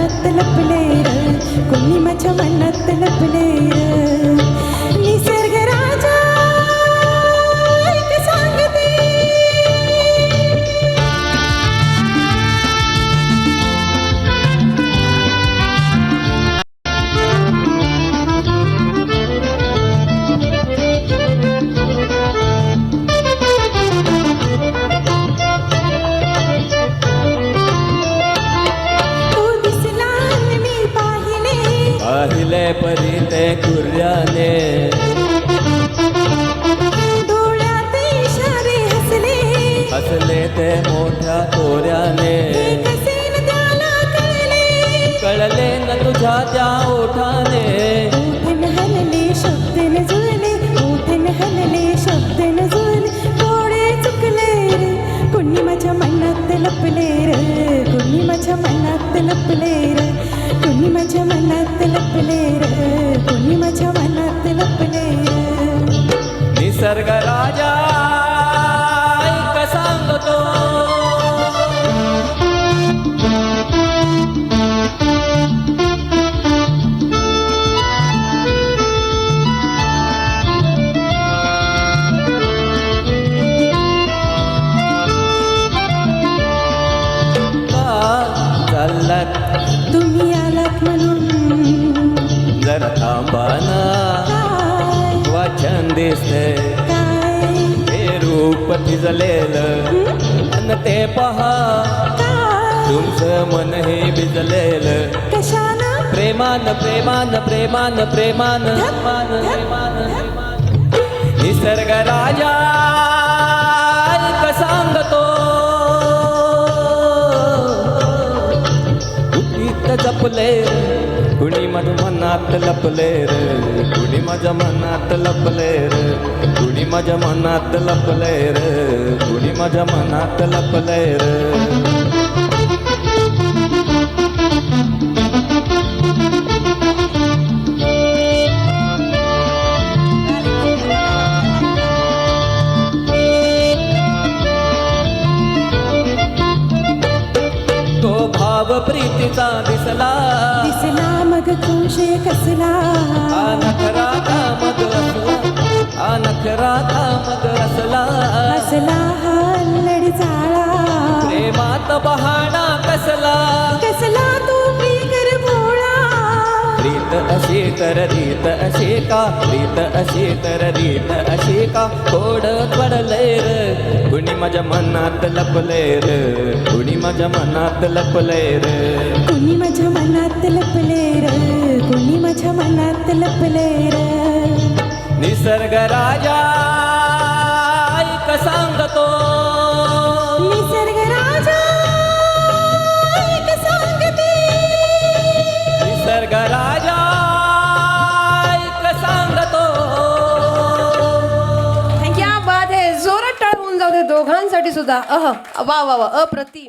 मनात लपले र कोणी माझ्या मनात लपले र निसर्ग राजा ऐक सांगते पाहिले परी ते कुर्याने डोळ्यात इशारे हसले हसले ते मोठ्या तोऱ्याने कसे न त्याला कळले न तुझ्या त्या ओठाने ओठन हलले शब्द न जुळले ओठन हलले शब्द न जुळले डोळे चुकले रे कोणी माझ्या मनात लपले रे कोणी माझ्या मनात लपले रे कोणी माझ्या मनात लपले रे कोणी माझ्या मनात लपले रे निसर्ग राजा ऐक सांगतो चाललात तुम्ही आलात म्हणून जरा थांबाना काय वाचन दिसते काय हे रूप भिजलेलं अन ते पहा काय तुमचं मन हे भिजलेलं कशानं प्रेमान प्रेमान प्रेमान प्रेमान प्रेमान प्रेमान निसर्ग राजा ऐक सांगतो कुठीत जपले कुणी माझ्या मनात लपले रे कुणी माझ्या मनात लपले रे कुणी माझ्या मनात लपले रे कुणी माझ्या मनात लपले रे तो भाव प्रीतीचा दिसला दिसला मग खुशे कसला नखराता मग असला नखराता मग असला असला हा लढ झाला प्रेमात बहाणा कसला कसला तू प्रिकर भोळा रीत अशी तर रीत अशी का रीत अशी तर रीत अशी का थोड पडले रे कुणी माझ्या मनात लपले रे कुणी माझ्या मनात लपले रे कुणी माझ्या मनात लपले रे कुणी माझ्या मनात लपले रे निसर्ग राजा ऐक सांगतो निसर्ग राजा ऐक सांगते निसर्ग राजा ऐक सांगतो क्या बात आहे जोरात टाळ होऊन जाऊ दे दोघांसाठी सुद्धा वा वा वा अप्रतिम.